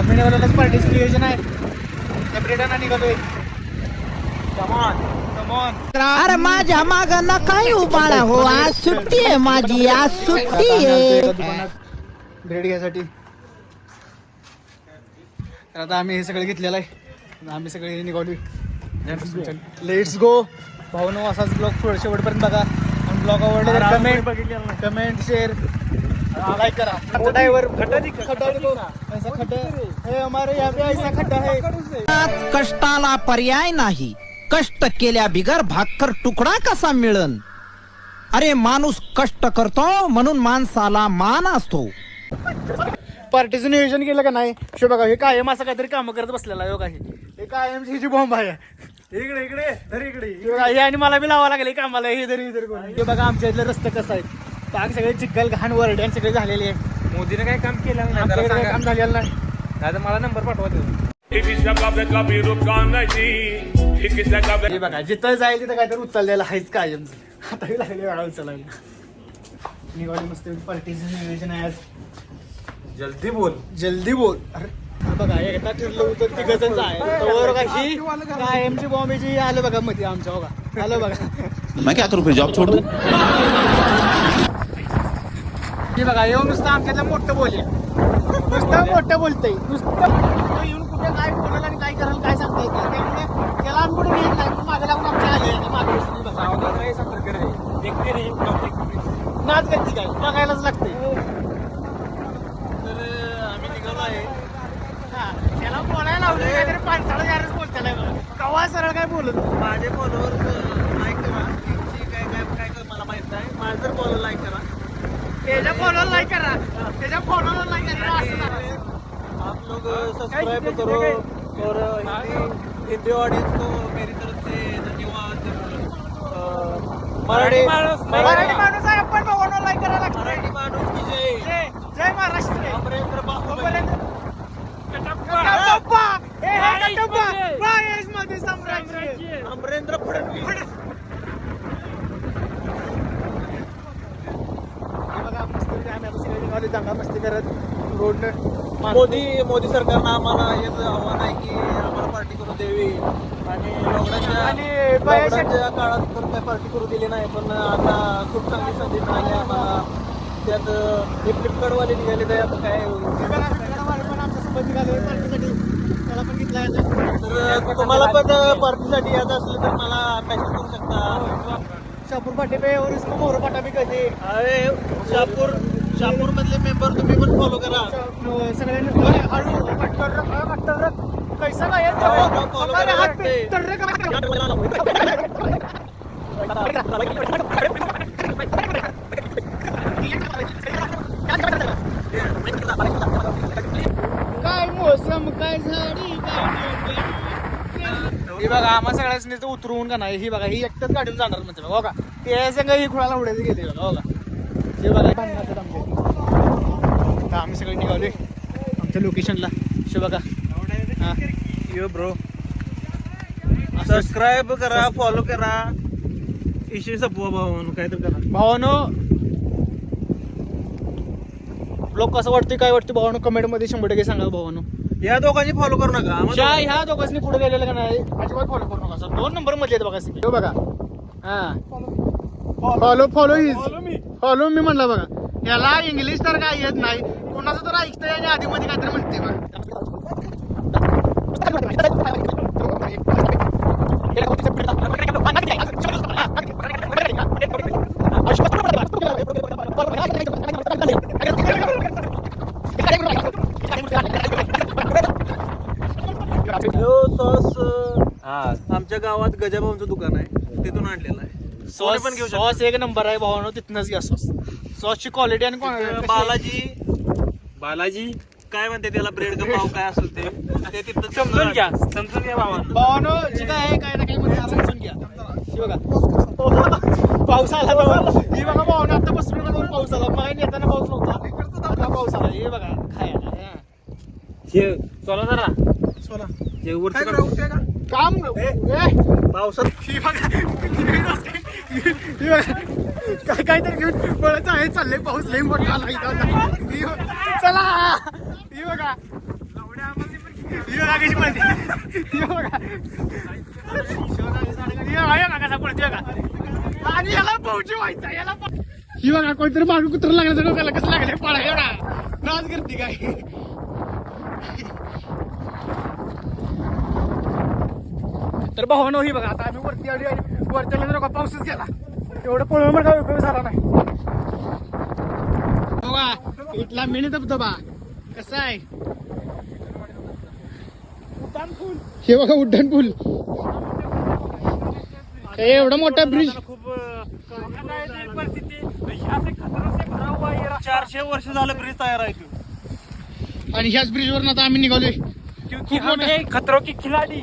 मिनीवाल्यालाच पार्टीचं नियोजन आहे. ब्रेडाना निघालोय. अरे माझ्या माग नका उभाळा हो, आज सुट्टी आहे माझी, आज सुट्टी आहे. ब्रेड घ्यायसाठी तर आता आम्ही हे सगळं घेतलेलं आहे. आम्ही सगळे निघालोय. Let's go. भाऊनो असाच ब्लॉग पुढे शेवटपर्यंत बघा. आणि ब्लॉग आवडले तर कमेंट शेअर लाइक करा. ड्रायव्हर हमारे यहाँ पे ऐसा खड्डा है. कष्टाला पर्याय नाही, कष्ट केल्या बिगर भाकर तुकडा कसा मिळन. अरे माणूस कष्ट करतो म्हणून माणसाला मान असतो. पार्टीचं नियोजन केलं का नाही शो बघा. हे कायम असं काहीतरी काम करत बसलेला आहे. काही हे कायम हिची बॉम्ब आहे. इकडे इकडे धर इकडे हे आणि मला बी लावावं लागेल कामाला. हे धरी करून हे बघा आमच्या इथले रस्ते कसं आहे. बाग सगळे चिखल घाण वरड्यान सगळे झालेले आहे. मोदीने काय काम केलं नाही, काम झालेलं नाही. आता मला नंबर पाठवा देऊ. हे बघा जिथं जाईल तिथं काहीतरी उचललेलं आहेच कायम. आता हे लागले वेळा उचलायला. निघाली मस्त पार्टीचं नियोजन आहे आज. जल्दी बोल. जल्दी बोल. अरे बघा एकदा ठरलं होतं तिघजण ही कायमची बॉम्बेची आलं बघा मध्ये आमच्या बघा. आलं बघा. मैं क्या करूं फिर, जॉब छोड़ दूं? हे बघा येऊन नुसतं आमच्यातलं मोठं बोलले. नुसतं मोठं बोलतंय. नुसतं येऊन कुठे काय बोलेल आणि काय कराल काय सांगता येत नाही. त्यामुळे त्याला आम्ही कुठे येत नाही. माझ्या लागून आमच्या आले माझ्या नाच करते काय बघायलाच लागतंय. तर आम्ही निघालो आहे. त्याला बोलायला लावलं काहीतरी पाणसाळा जारच बोलताना कवा सरळ काय बोलत. माझे फॉलोअर्स लाईक करा. काय मला माहित नाही. माझं जर फॉलो लाईक करा. त्याच्या फॉलोअर लाईक करा. त्याच्या फॉलोअर लाईक करा. आप लोग सब्सक्राइब करो और हिंदी ऑडियंस को मेरी तरफ से धन्यवाद. मराठी माणूस आहे आपण फॉलो लाईक करायला लागतं. मराठी माणूस की जय. जय महाराष्ट्र. अमरेंद्र बाहुबली. अमरेंद्र फडणवीस. दंगा मस्ती करत रोडनं. मोदी सरकारनं आम्हाला हेच आव्हान आहे की आम्हाला पार्टी करू द्यावी. आणि लॉकडाऊनच्या काळात तर काय पार्टी करू दिली नाही. पण आता खूप चांगली संधी मिळाली आम्हाला. त्यात हे फ्लिपकार्टवाले निघाले तर आता काय तर तुम्हाला पण पार्टीसाठी यायचं असलं तर मला मेसेज करू शकता. शापूर पाटे पे और इसको मोर पाटा भी कहते. अरे शापूर मधले मेंबर तुम्ही पण फॉलो करा. सगळ्यांनी कैसा काय काय मोसम काय झाडी. हे बघा आम्हा सगळ्यांनी उतरवून का नाही. ही बघा ही एकटाच गाडीवर जाणार म्हणते बघा. ते सगळं ही खुळाला उडायला गेले बघा. बघा हे बघा भांडणाचं आमच्या. आम्ही सगळे निघालोय आमच्या लोकेशनला. शो बघा. हा यो ब्रो सबस्क्राईब करा, फॉलो करा. इशू सपवा भावानो काय तर करा. भावानो ब्लॉग कसं वाटतं काय वाटतं भावानो कमेंट मध्ये 100% सांगा भावानो. या दोघांनी फॉलो करू नका. ह्या दोघांनी पुढे गेलेलं का नाही अजिबात फॉलो करू नका. 2 नंबर मध्ये आहेत बघा सगळे. बघा हा फॉलो मी म्हणला बघा. याला इंग्लिश तर काय येत नाही. कोणाचं तर ऐकतंय आणि आधी मध्ये काहीतरी म्हणते बघा. सॉस आमच्या गावात गजाभाऊंचं दुकान आहे, तिथून आणलेलं आहे. सॉस पण घेऊ. सॉस एक नंबर आहे भावानो. तिथनच घ्या सॉस. सॉसची क्वालिटी आणि बालाजी काय म्हणते त्याला, ब्रेड का पाव काय असेल ते तिथं समजून घ्या भावानो. जे काय आहे काय ना काय म्हणते समजून घ्या. बघा पाऊस आला तर ही बघा भावानो. आता बसून पाऊस आला. मग येताना पाऊस नव्हता. पाऊस आला. हे बघा खायला सोला जरा सोला काम पावसात काहीतरी घेऊन बळच आहे. चाललंय पाऊस लई मोठा आला इथं. चला ही बघा ही बघा कशी पळते ही बघा कसा पळते बघा आणि याला पोहची व्हायचा याला ही बघा कोणतरी मागं कुत्र लागलं डोक्याला कसं लागलं पळा एवढा नाच करते काय तर भावानो ही बघा आता आम्ही वरती आली वरच्याला जर का पाऊसच गेला एवढं पळून पण काय उपयोग झाला नाही बघा इथला मिनी धबधबा कसा आहे हे बघा उड्डाण पूल एवढा मोठा ब्रिज खूप परिस्थिती 400 वर्ष झालं ब्रिज तयार आहे तू आणि ह्याच ब्रिज वरून आता आम्ही निघालोय क्योंकि हम है खतरों के खिलाड़ी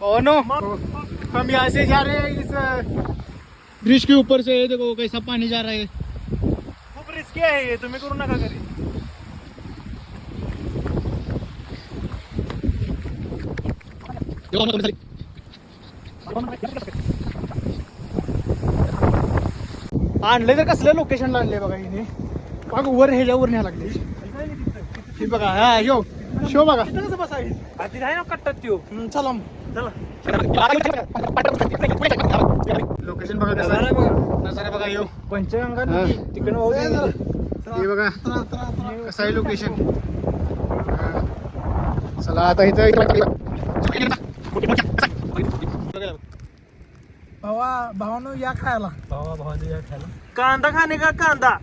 ओ नो हम यहाँ से जा रहे हैं इस ब्रिज के ऊपर से देखो कैसा पानी जा रहा है खूप रिस्की आहे हे, तुम्ही करू नका घरी आणले तर कसल्या लोकेशनला आणले बघा हिने बघा वर ह्याच्यावर न्याय लागले हे बघा हा यो शो बघा आधी आहे ना कट्टात त्यो चला लोकेशन बघा कसं आहे. नजारा बघा यो पंचगंगा हा. तिकडे हे बघा कसं आहे लोकेशन चला आता इथं भावानो या खायला कांदा खाणे का कांदा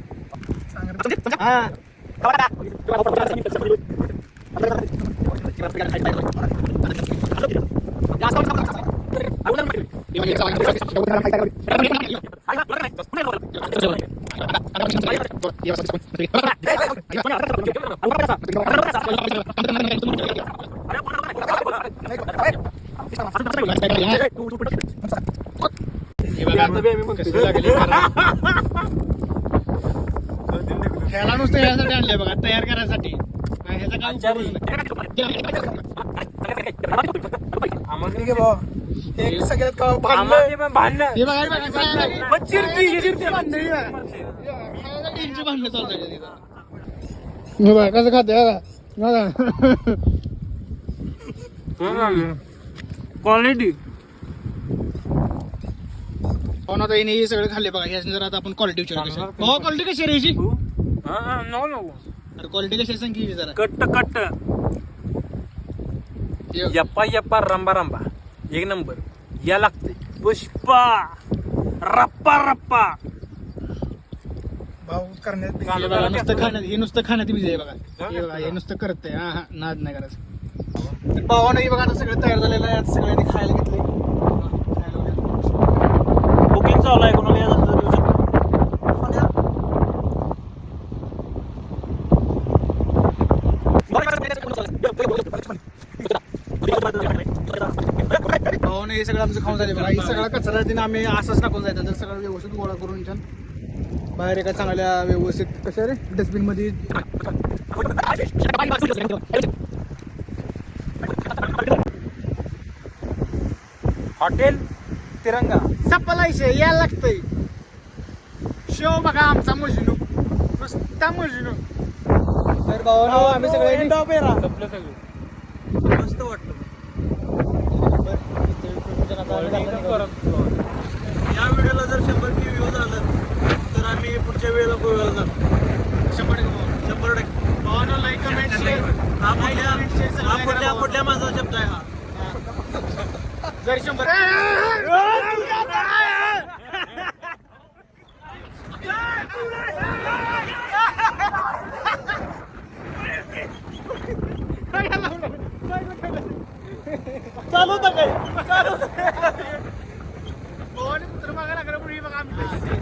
ह्याला नुसतं यासाठी आणले बघा तयार करायसाठी ह्याचा काय उपयोग नाही. सगळ्यात भांडण हे बघा हे बघा काय आहे? मग चिरती भांडण हे बघा. इंची भांडणं चालू आहे तिथं. हे बघा कसं खाते बघा क्वालिटी हो ना ताईने हे सगळं खाल्ले बघा ह्याची जर आता आपण क्वालिटी विचारू कशी हो क्वालिटी कशी आहे रे ह्याची नको अरे क्वालिटी कशी आहे सांग की जरा कट्ट कट्ट यप्पा यप्पा रंबा रंबा एक नंबर या लागते पुष्पा रप्पा रप्पा भाऊ करण्यात हे बघा नुसतं खाण्यात हे नुसतं खाण्यात बिझी आहे बघा हे बघा हे नुसतं करतंय हा हा नाद नाही करायचं भावानं हे बघा आता सगळं तयार झालेलं आहे आता सगळ्यांनी खायला घेतले बुकिंग चालू आहे कोणाला या जास्त देऊ शकतो भावानं हे सगळं आमचं खाऊन झाले बघा हे सगळा कचरा तिने आम्ही असंच टाकून जायचं तर सगळं व्यवस्थित गोळा करून छान बाहेर एका चांगल्या व्यवस्थित कशा रे डस्टबिन मध्ये हॉटेल तिरंगा सपलायशे यायला लागतंय शो बघा आमचा मजनू नुसता मजनू तर भावानो आम्ही सगळे संपलं सगळं मस्त वाटतं या व्हिडिओला जर 100 व्ह्यूज आलं तर आम्ही पुढच्या वेळेला गोव्याला जातो 100% भावानो लाईक कमेंट शेअर हा पुढल्या माझा शब्द आहे हा जर 100 चालू होतं काय चालू होतं पुत्र बघा लागलं बघा आम्ही